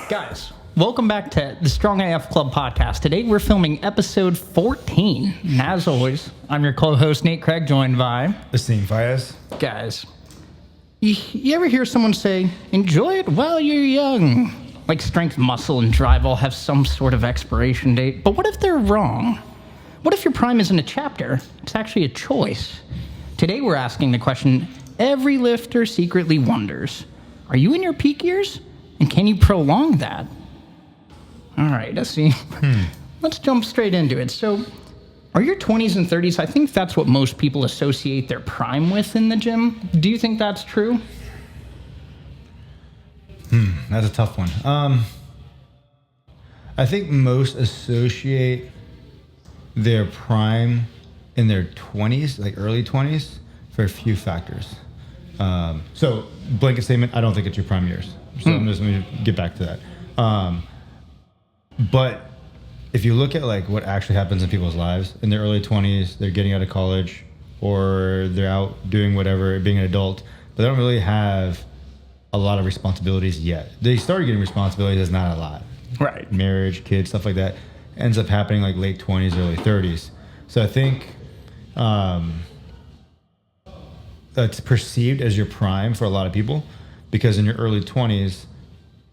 Guys, welcome back to the StrongAF Club podcast. Today we're filming episode 14. And as always, I'm your co-host Nate Craig, joined by Asim Fayez. Guys, you ever hear someone say, enjoy it while you're young? Like strength, muscle, and drive all have some sort of expiration date. But what if they're wrong? What if your prime isn't a chapter? It's actually a choice. Today we're asking the question every lifter secretly wonders. Are you in your peak years? And can you prolong that? All right, let's see. Let's jump straight into it. So, are your 20s and 30s, I think that's what most people associate their prime with in the gym. Do you think that's true? That's a tough one. I think most associate their prime in their 20s, like early 20s, for a few factors. So, blanket statement, I don't think it's your prime years. So I'm just going to get back to that. But if you look at like what actually happens in people's lives in their early 20s, they're getting out of college or they're out doing whatever, being an adult, but they don't really have a lot of responsibilities yet. They started getting responsibilities, it's not a lot. Right. Marriage, kids, stuff like that ends up happening like late 20s, early 30s. So I think it's perceived as your prime for a lot of people because in your early 20s,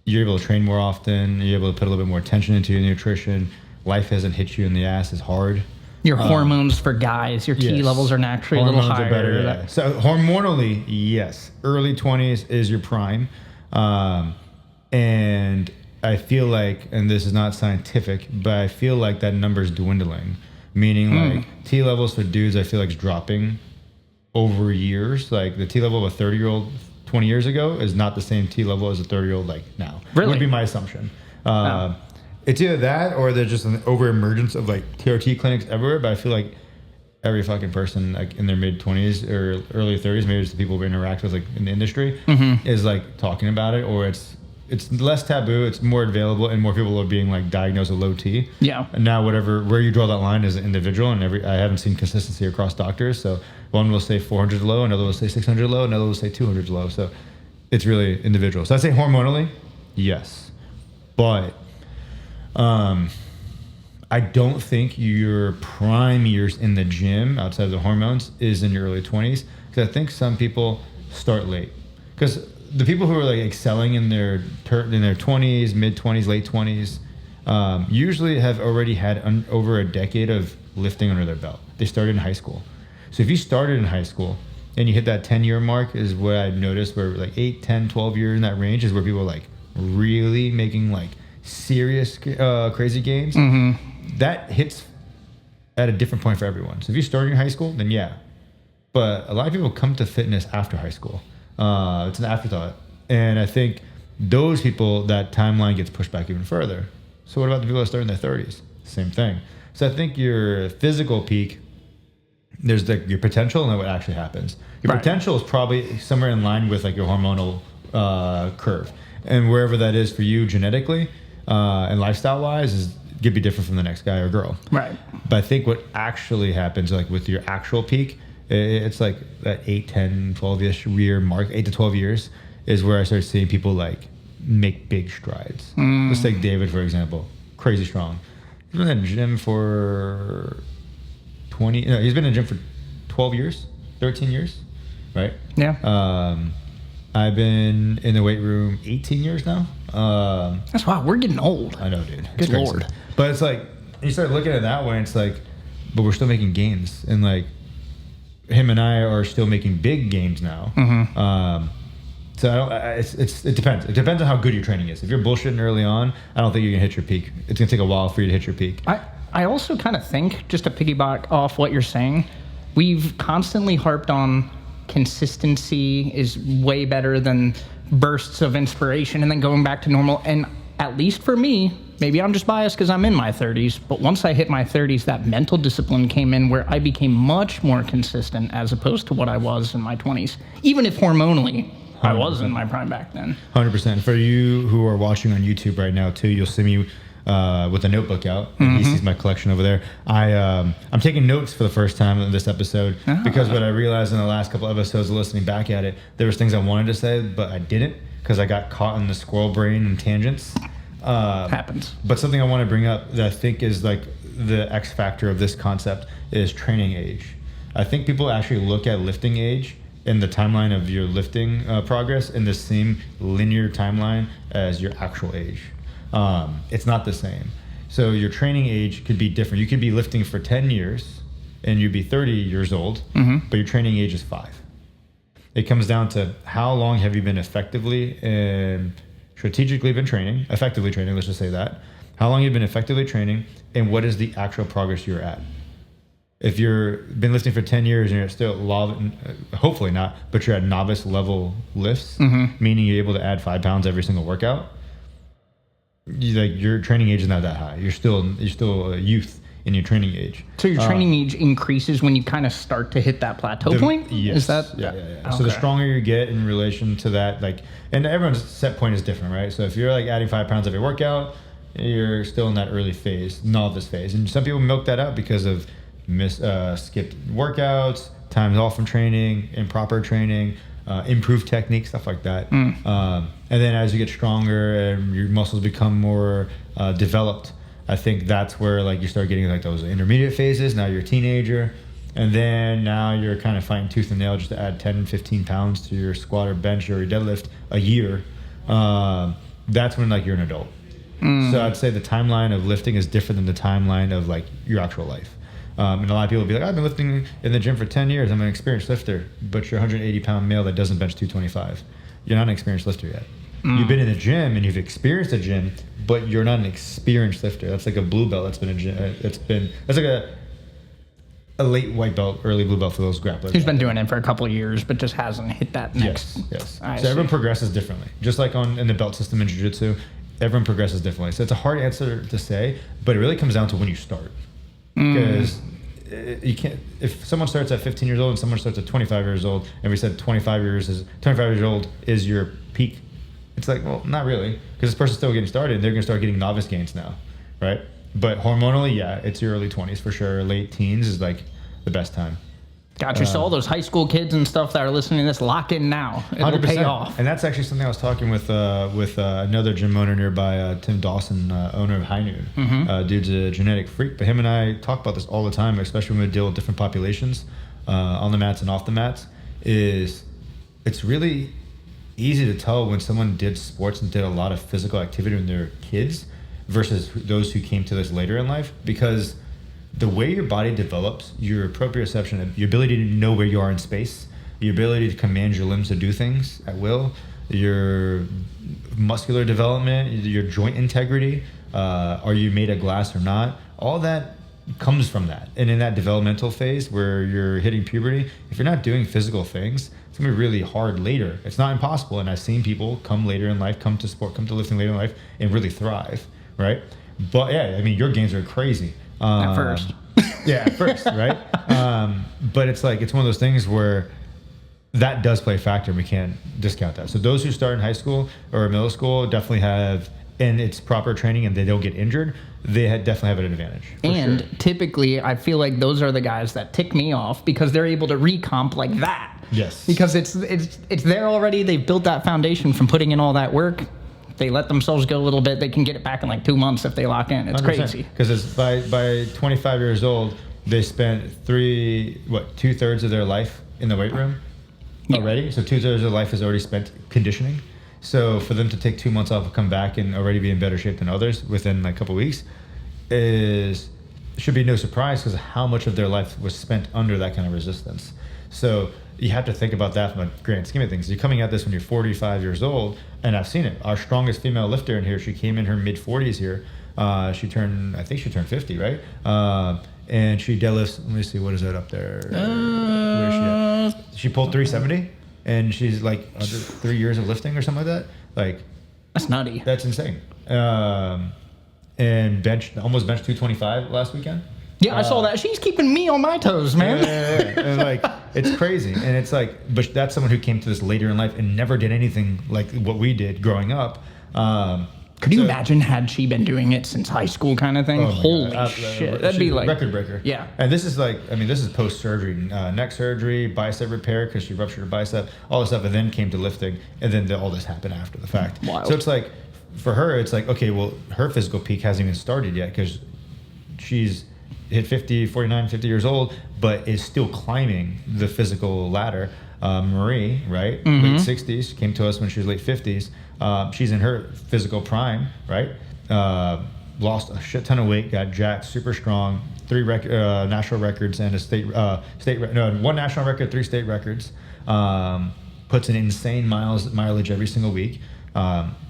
you're able to train more often, you're able to put a little bit more attention into your nutrition, life hasn't hit you in the ass as hard. Your hormones for guys, your T levels are naturally hormones a little higher. Are better, yeah. So hormonally, yes, early 20s is your prime. And I feel like, and this is not scientific, but I feel like that number is dwindling. Meaning like T levels for dudes, I feel like is dropping over years. Like the T level of a 30-year-old 20 years ago is not the same T level as a 30-year-old like now. Really? Would be my assumption. It's either that or there's just an over-emergence of like TRT clinics everywhere, but I feel like every fucking person like in their mid-20s or early 30s, maybe it's the people we interact with like in the industry, is like talking about it, or it's less taboo, it's more available, and more people are being like diagnosed with low T. Yeah. And now where you draw that line is an individual, and I haven't seen consistency across doctors, so one will say 400 low, another will say 600 low, another will say 200 low. So it's really individual. So I say hormonally, yes. But I don't think your prime years in the gym outside of the hormones is in your early 20s, because I think some people start late. Because the people who are like excelling in their 20s, mid 20s, late 20s, usually have already had over a decade of lifting under their belt. They started in high school. So if you started in high school and you hit that 10-year mark is what I've noticed, where like 8, 10, 12 years in that range is where people are like really making like serious crazy gains. That hits at a different point for everyone. So if you started in high school, then yeah. But a lot of people come to fitness after high school. It's an afterthought. And I think those people, that timeline gets pushed back even further. So what about the people that start in their 30s? Same thing. So I think your physical peak, there's like your potential and then what actually happens. Your potential is probably somewhere in line with like your hormonal curve. And wherever that is for you genetically and lifestyle-wise is could be different from the next guy or girl. Right. But I think what actually happens like with your actual peak, it's like that 8, 10, 12-ish year mark, 8 to 12 years is where I start seeing people like make big strides. Let's take David, for example. Crazy strong. He's been in the gym for 20, no, he's been in the gym for 12 years, 13 years, right? Yeah. I've been in the weight room 18 years now. That's wow, we're getting old. I know, dude. Good Lord. But it's like, you start looking at it that way, and it's like, but we're still making gains. And like, him and I are still making big gains now. So I don't, it depends. It depends on how good your training is. If you're bullshitting early on, I don't think you're gonna hit your peak. It's gonna take a while for you to hit your peak. I also kind of think, just to piggyback off what you're saying, we've constantly harped on consistency is way better than bursts of inspiration and then going back to normal. And at least for me, maybe I'm just biased because I'm in my 30s, but once I hit my 30s, that mental discipline came in where I became much more consistent as opposed to what I was in my 20s, even if hormonally 100%. I was in my prime back then. 100%. For you who are watching on YouTube right now too, you'll see me with a notebook out. And he sees my collection over there. I'm taking notes for the first time in this episode because what I realized in the last couple episodes of listening back at it, there was things I wanted to say, but I didn't because I got caught in the squirrel brain and tangents. Happens. But something I want to bring up that I think is like the X factor of this concept is training age. I think people actually look at lifting age in the timeline of your lifting progress in the same linear timeline as your actual age. It's not the same. So your training age could be different. You could be lifting for 10 years and you'd be 30 years old, but your training age is 5. It comes down to how long have you been effectively and strategically been training, effectively training, let's just say that. How long you've been effectively training and what is the actual progress you're at. If you've been lifting for 10 years and you're still, hopefully not, but you're at novice level lifts, meaning you're able to add 5 pounds every single workout, your training age is not that high. You're still a youth in your training age. So your training age increases when you kind of start to hit that plateau point? Yes. Is that? Yeah. Okay. So the stronger you get in relation to that, and everyone's set point is different, right? So if you're adding 5 pounds every workout, you're still in that early phase, novice phase. And some people milk that out because of skipped workouts, times off from training, improper training, improved technique, stuff like that. And then as you get stronger and your muscles become more developed, I think that's where you start getting those intermediate phases. Now you're a teenager, and then now you're kind of fighting tooth and nail just to add 10, 15 pounds to your squat or bench or your deadlift a year. That's when you're an adult. So I'd say the timeline of lifting is different than the timeline of your actual life. And a lot of people will be I've been lifting in the gym for 10 years. I'm an experienced lifter, but you're a 180-pound male that doesn't bench 225. You're not an experienced lifter yet. You've been in the gym and you've experienced a gym, but you're not an experienced lifter. That's like a blue belt. That's like a late white belt, early blue belt for those grapplers. Who's been doing it for a couple of years, but just hasn't hit that next. Yes. So everyone progresses differently. Just like in the belt system in jiu-jitsu, everyone progresses differently. So it's a hard answer to say, but it really comes down to when you start. Because you can't. If someone starts at 15 years old and someone starts at 25 years old, and we said 25 years old is your peak, it's well, not really, because this person's still getting started. And they're gonna start getting novice gains now, right? But hormonally, yeah, it's your early 20s for sure. Late teens is the best time. Gotcha. So all those high school kids and stuff that are listening to this, lock in now. It'll 100%. pay off. And that's actually something I was talking with another gym owner nearby, Tim Dawson, owner of High Noon. Dude's a genetic freak, but him and I talk about this all the time, especially when we deal with different populations on the mats and off the mats. It's really easy to tell when someone did sports and did a lot of physical activity when they're kids versus those who came to this later in life, because the way your body develops, your proprioception, your ability to know where you are in space, your ability to command your limbs to do things at will, your muscular development, your joint integrity, are you made of glass or not, all that comes from that. And in that developmental phase where you're hitting puberty, if you're not doing physical things, it's gonna be really hard later. It's not impossible, and I've seen people come later in life, come to sport, come to lifting later in life, and really thrive, right? But yeah, your gains are crazy. At first. Yeah, at first, right? But it's one of those things where that does play a factor, and we can't discount that. So those who start in high school or middle school definitely have, and it's proper training and they don't get injured, they definitely have an advantage. And typically, I feel like those are the guys that tick me off because they're able to recomp like that. Yes. Because it's there already. They've built that foundation from putting in all that work. They let themselves go a little bit, they can get it back in 2 months if they lock in. It's 100%. Crazy. Because by 25 years old, they spent 2/3 of their life in the weight room already. So 2/3 of their life is already spent conditioning. So for them to take 2 months off and come back and already be in better shape than others within a couple of weeks should be no surprise, because of how much of their life was spent under that kind of resistance. So you have to think about that from a grand scheme of things. You're coming at this when you're 45 years old, and I've seen it. Our strongest female lifter in here, she came in her mid-40s here. I think she turned 50, right? And she deadlifts, let me see, what is that up there? Where is she at? She pulled 370, and she's under 3 years of lifting or something like that. That's nutty. That's insane. And almost benched 225 last weekend. Yeah, I saw that. She's keeping me on my toes, man. Yeah. And it's crazy. And it's but that's someone who came to this later in life and never did anything like what we did growing up. Could you imagine had she been doing it since high school kind of thing? Oh Holy shit. That'd be record breaker. Yeah. And this is this is post-surgery, neck surgery, bicep repair because she ruptured her bicep, all this stuff, and then came to lifting, and then all this happened after the fact. Wild. So it's for her, it's like, okay, well, her physical peak hasn't even started yet because she's hit 49, 50 years old, but is still climbing the physical ladder. Marie, right? Late 60s, came to us when she was late 50s. She's in her physical prime, right? Lost a shit ton of weight, got jacked, super strong, 3 national records and a one national record, 3 state records. Puts in insane mileage every single week.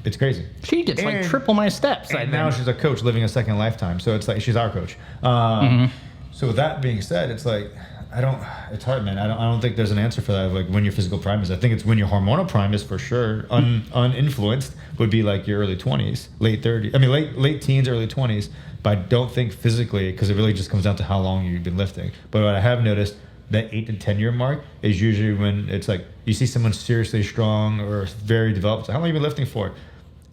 It's crazy. She gets like triple my steps. And now she's a coach living a second lifetime. So it's like she's our coach. So with that being said, it's like it's hard, man. I don't think there's an answer for that. Like when your physical prime is. I think it's when your hormonal prime is for sure. Uninfluenced would be like your early 20s, late 30s. I mean, late teens, early 20s. But I don't think physically, because it really just comes down to how long you've been lifting. But what I have noticed, that 8 to 10 year mark is usually when it's like you see someone seriously strong or very developed. How long have you been lifting for?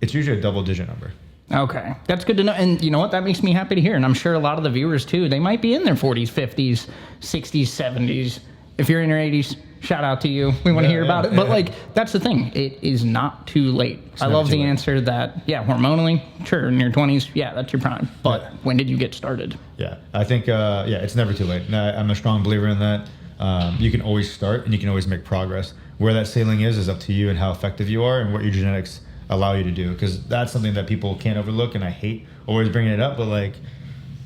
It's usually a double digit number. Okay, that's good to know. And you know what? That makes me happy to hear. And I'm sure a lot of the viewers too, they might be in their 40s, 50s, 60s, 70s. If you're in your 80s, shout out to you. We want to hear about it. But like, that's the thing. It is not too late. I love the answer that, hormonally, sure, in your 20s, that's your prime. But when did you get started? Yeah, I think, it's never too late. I'm a strong believer in that. You can always start and you can always make progress. Where that ceiling is up to you and how effective you are and what your genetics allow you to do, because that's something that people can't overlook, and I hate always bringing it up, but like,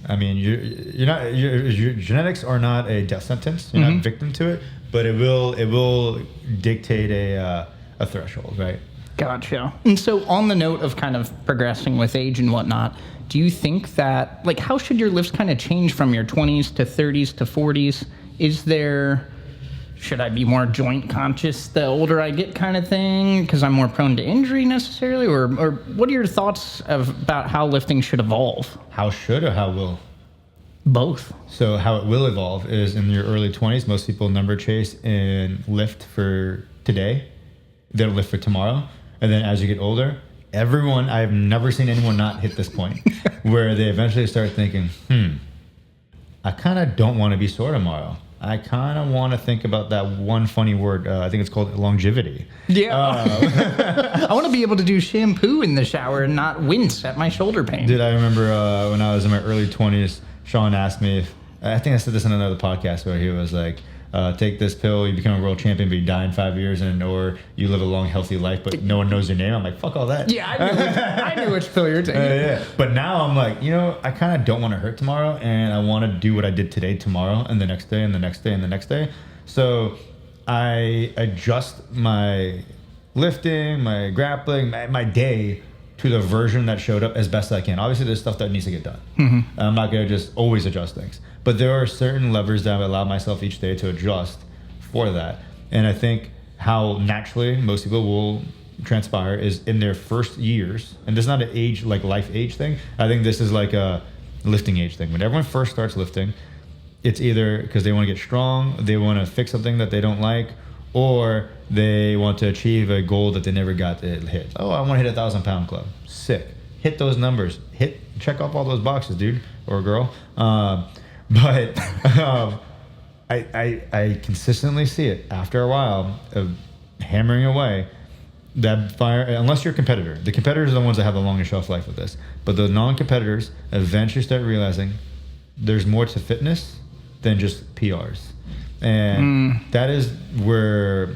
I mean, your genetics are not a death sentence. You're not victim to it, but it will dictate a threshold, right? Gotcha. And so on the note of kind of progressing with age and whatnot, do you think that, like, how should your lifts kind of change from your 20s to 30s to 40s? Should I be more joint conscious the older I get kind of thing because I'm more prone to injury necessarily? Or what are your thoughts about how lifting should evolve? How should or how will? Both. So how it will evolve is in your early 20s, most people number chase and lift for today. They'll lift for tomorrow. And then as you get older, I have never seen anyone not hit this point where they eventually start thinking, I kind of don't want to be sore tomorrow. I kind of want to think about that one funny word. I think it's called longevity. Yeah. I want to be able to do shampoo in the shower and not wince at my shoulder pain. Dude, I remember when I was in my early 20s, Sean asked me, I think I said this in another podcast where he was like, take this pill, you become a world champion, but you die in 5 years, or you live a long, healthy life, but no one knows your name. I'm like, fuck all that. Yeah, I knew which pill you're taking. But now I'm like, I kind of don't want to hurt tomorrow, and I want to do what I did today, tomorrow, and the next day, and the next day, and the next day. So I adjust my lifting, my grappling, my day to the version that showed up as best I can. Obviously, there's stuff that needs to get done. I'm not going to just always adjust things. But there are certain levers that I allow myself each day to adjust for that. And I think how naturally most people will transpire is in their first years. And this is not an age, like life age thing. I think this is like a lifting age thing. When everyone first starts lifting, it's either because they want to get strong, they want to fix something that they don't like, or they want to achieve a goal that they never got to hit. Oh, I want to hit 1,000-pound club. Sick. Hit those numbers. Check off all those boxes, dude or girl. But I consistently see it after a while of hammering away that fire, unless you're a competitor. The competitors are the ones that have the longest shelf life with this. But the non-competitors eventually start realizing there's more to fitness than just PRs. And that is where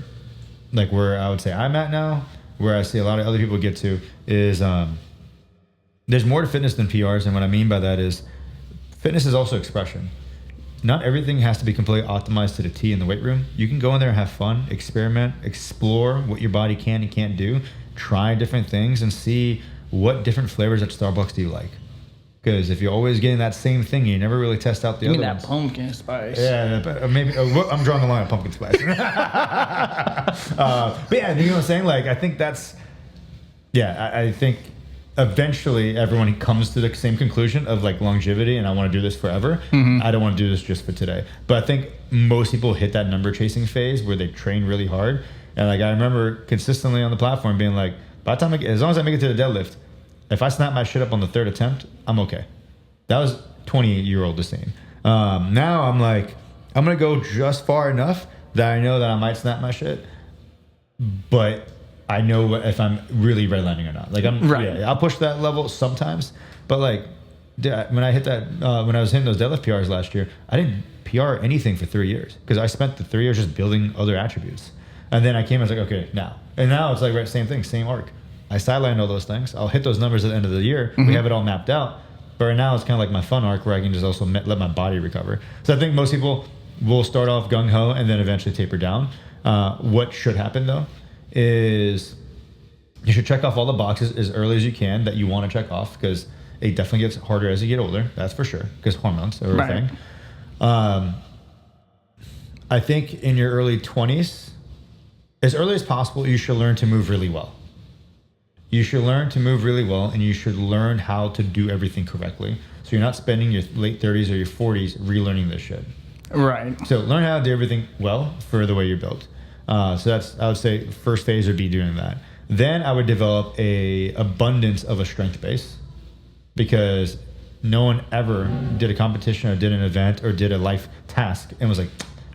I would say I'm at now, where I see a lot of other people get to is there's more to fitness than PRs. And what I mean by that is fitness is also expression. Not everything has to be completely optimized to the T in the weight room. You can go in there and have fun, experiment, explore what your body can and can't do, try different things and see what different flavors at Starbucks do you like. Because if you're always getting that same thing, you never really test out the other ones. That pumpkin spice. Yeah, maybe I'm drawing the line on pumpkin spice. But yeah, you know what I'm saying? Like, I think that's, I think eventually everyone comes to the same conclusion of like longevity and I want to do this forever. I don't want to do this just for today. But I think most people hit that number chasing phase where they train really hard. And like I remember consistently on the platform being like, by the time as long as I make it to the deadlift, if I snap my shit up on the third attempt, I'm okay. That was 28-year-old the same. Now I'm like, I'm going to go just far enough that I know that I might snap my shit. But I know if I'm really redlining or not. Like I'll push that level sometimes, but like when I hit that, when I was hitting those deadlift PRs last year, I didn't PR anything for 3 years because I spent the 3 years just building other attributes. And then I came, I was like, okay, now it's like, right, same thing, same arc. I sidelined all those things. I'll hit those numbers at the end of the year. We have it all mapped out. But right now it's kind of like my fun arc where I can just also let my body recover. So I think most people will start off gung-ho and then eventually taper down. What should happen though is you should check off all the boxes as early as you can that you want to check off, because it definitely gets harder as you get older. That's for sure, because hormones are a thing. I think in your early 20s, as early as possible, you should learn to move really well. You should learn to move really well, and you should learn how to do everything correctly. So you're not spending your late 30s or your 40s relearning this shit. Right. So learn how to do everything well for the way you're built. So that's, I would say, first phase would be doing that. Then I would develop a abundance of a strength base, because no one ever did a competition or did an event or did a life task and was like,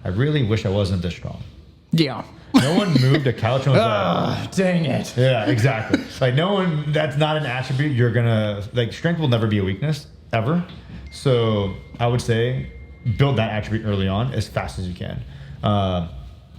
I really wish I wasn't this strong. Yeah. No one moved a couch and was like, dang it. yeah, exactly. Like no one, that's not an attribute you're gonna, like strength will never be a weakness, ever. So I would say build that attribute early on as fast as you can.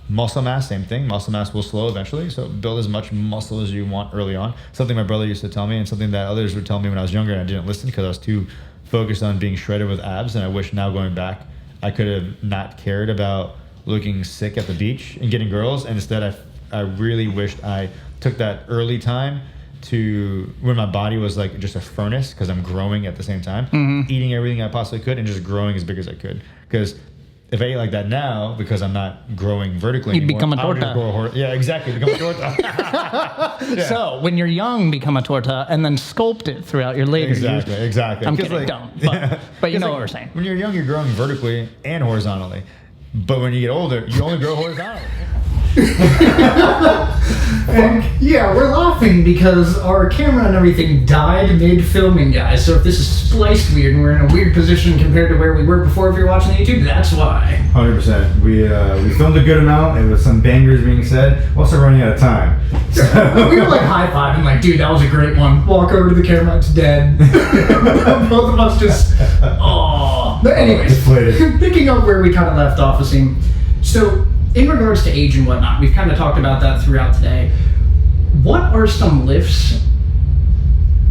Muscle mass, same thing. Muscle mass will slow eventually. So build as much muscle as you want early on. Something my brother used to tell me, and something that others would tell me when I was younger and I didn't listen because I was too focused on being shredded with abs. And I wish now going back, I could have not cared about looking sick at the beach and getting girls. And instead I really wished I took that early time to when my body was like just a furnace, because I'm growing at the same time, eating everything I possibly could and just growing as big as I could. Because if I eat like that now, because I'm not growing vertically You'd anymore, become a torta. Yeah, exactly. Become a torta. Yeah. So when you're young, become a torta and then sculpt it throughout your later years. Exactly. I'm kidding, like, don't. But you know what we're saying. When you're young, you're growing vertically and horizontally. But when you get older, you only grow horizontally. And yeah, we're laughing because our camera and everything died mid-filming, guys. So if this is spliced weird and we're in a weird position compared to where we were before, if you're watching the YouTube, that's why. 100%. We filmed a good amount. It was some bangers being said. Also running out of time. So. We were like high-fiving, like, dude, that was a great one. Walk over to the camera, it's dead. Both of us just, oh. But anyways, picking up where we kind of left off, Asim. So in regards to age and whatnot, we've kind of talked about that throughout today. What are some lifts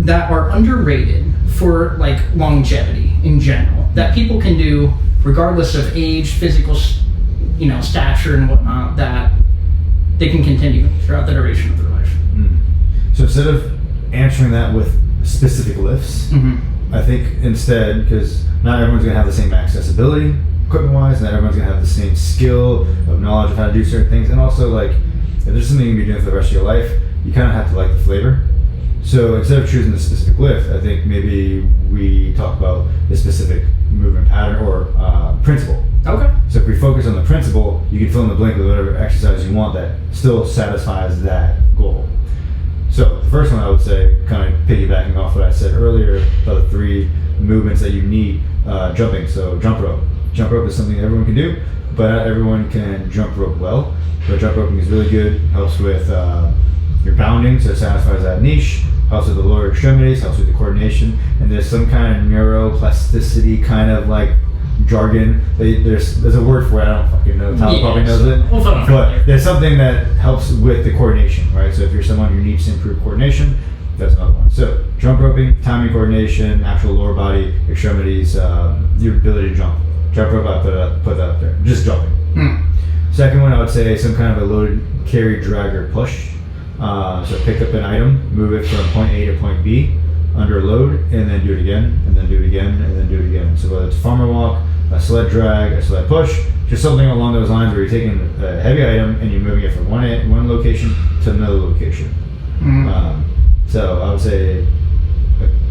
that are underrated for like longevity in general that people can do regardless of age, physical, stature and whatnot, that they can continue throughout the duration of their life? So instead of answering that with specific lifts, I think instead, because not everyone's going to have the same accessibility equipment-wise, not everyone's going to have the same skill of knowledge of how to do certain things, and also like if there's something you're going to be doing for the rest of your life, you kind of have to like the flavor. So instead of choosing the specific lift, I think maybe we talk about the specific movement pattern or principle. Okay. So if we focus on the principle, you can fill in the blank with whatever exercise you want that still satisfies that goal. So the first one I would say, kind of piggybacking off what I said earlier about the 3 movements that you need, jumping. So jump rope. Jump rope is something everyone can do, but not everyone can jump rope well. But jump roping is really good, helps with your bounding, so it satisfies that niche, helps with the lower extremities, helps with the coordination, and there's some kind of neuroplasticity kind of like jargon. There's a word for it, I don't fucking know. Tyler probably knows it. But there's something that helps with the coordination, right? So if you're someone who needs to improve coordination, that's another one. So jump roping, timing coordination, actual lower body, extremities, your ability to jump. Jump rope, I put that up there. Just jumping. Second one, I would say some kind of a loaded carry, drag, or push. So pick up an item, move it from point A to point B under a load, and then do it again, and then do it again, and then do it again. So whether it's a farmer walk, a sled drag, a sled push, just something along those lines where you're taking a heavy item and you're moving it from one location to another location. So I would say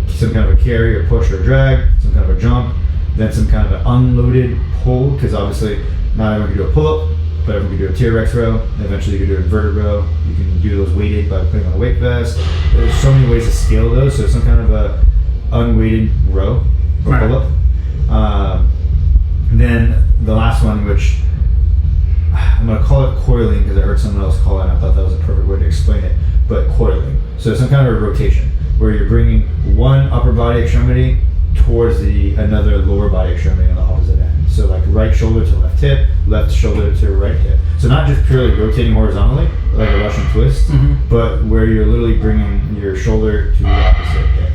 some kind of a carry or push or drag, some kind of a jump, then some kind of an unloaded pull, because obviously not everyone can do a pull-up, but everyone can do a T-Rex row, and eventually you can do a inverted row. You can do those weighted by putting on a weight vest. There's so many ways to scale those, so some kind of a unweighted row or pull-up. Then the last one, which I'm going to call it coiling because I heard someone else call it and I thought that was a perfect way to explain it, but coiling. So some kind of a rotation where you're bringing one upper body extremity towards another lower body extremity on the opposite end. So like right shoulder to left hip, left shoulder to right hip. So not just purely rotating horizontally like a Russian twist, but where you're literally bringing your shoulder to the opposite hip.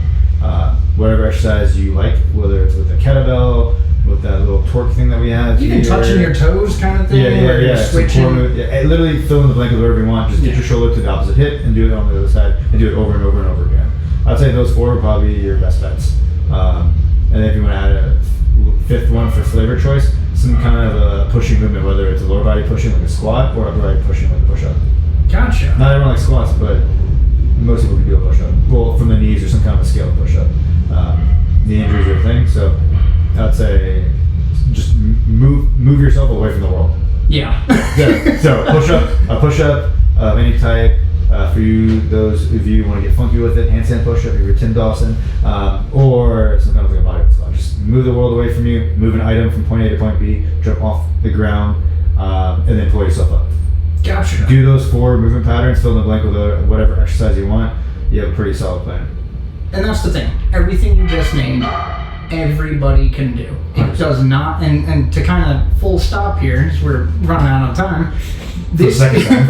Whatever exercise you like, whether it's with a kettlebell, with that little torque thing that we have. Even touching your toes kind of thing? Yeah. Switching. Literally fill in the blank with whatever you want. Just get your shoulder to the opposite hip and do it on the other side and do it over and over and over again. I'd say those 4 are probably your best bets. And then if you want to add a 5th one for flavor choice, some kind of a pushing movement, whether it's a lower body pushing like a squat or upper body pushing like a push-up. Gotcha. Not everyone likes squats, but most people can do a push-up. Well, from the knees or some kind of a scaled push-up. The injuries are a thing, so I'd say just move yourself away from the world. Yeah. So a push-up of any type. For you, those of you who want to get funky with it, handstand push-up, your Tim Dawson, or some kind of like a body squat. Just move the world away from you, move an item from point A to point B, jump off the ground, and then pull yourself up. Gotcha. Do those 4 movement patterns, fill in the blank with whatever exercise you want. You have a pretty solid plan. And that's the thing. Everything you just named, everybody can do. It does not, and to kind of full stop here, as we're running out of time. For the second time.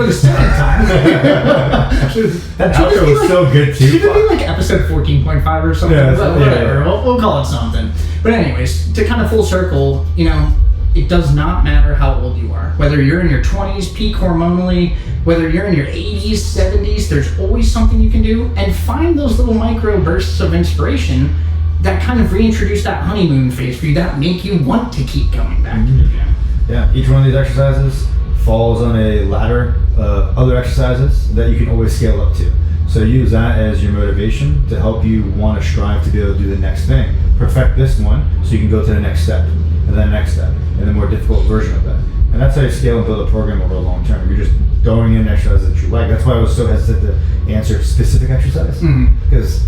That outro was so good too. Should it be like episode 14.5 or something? Yeah, whatever. We'll call it something. But anyways, to kind of full circle, it does not matter how old you are. Whether you're in your 20s, peak hormonally, whether you're in your 80s, 70s, there's always something you can do. And find those little micro bursts of inspiration that kind of reintroduce that honeymoon phase for you, that make you want to keep coming back to the gym. Yeah, each one of these exercises falls on a ladder of other exercises that you can always scale up to. So use that as your motivation to help you want to strive to be able to do the next thing. Perfect this one so you can go to the next step, and then the next step, and the more difficult version of that. And that's how you scale and build a program over the long term. You're just throwing in exercises that you like. That's why I was so hesitant to answer specific exercise, because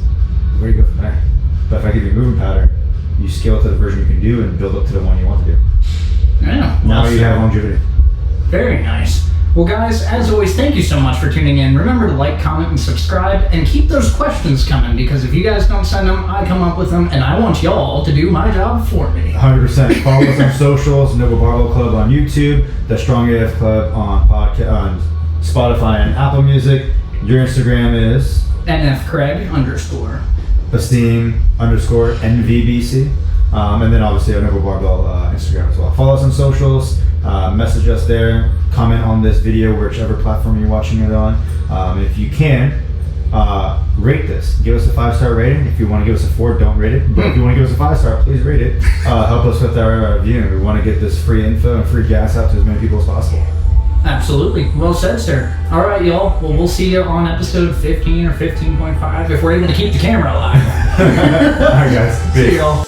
where do you go from there? But if I give you a movement pattern, you scale to the version you can do and build up to the one you want to do. Yeah. Now you have longevity. Very nice. Well, guys, as always, thank you so much for tuning in. Remember to like, comment, and subscribe, and keep those questions coming, because if you guys don't send them, I come up with them, and I want y'all to do my job for me. 100%. Follow us on socials, Noble Barbell Club on YouTube, the StrongAF Club on Spotify and Apple Music. Your Instagram is NFCraig_. Esteem_NVBC. And then obviously our Noble Barbell Instagram as well. Follow us on socials, message us there, comment on this video, whichever platform you're watching it on. If you can, rate this. Give us a 5-star rating. If you want to give us a 4, don't rate it. But if you want to give us a 5-star, please rate it. Help us with our viewing. We want to get this free info and free gas out to as many people as possible. Absolutely. Well said, sir. All right, y'all. Well, we'll see you on episode 15 or 15.5 if we're able to keep the camera alive. All right, guys. See y'all.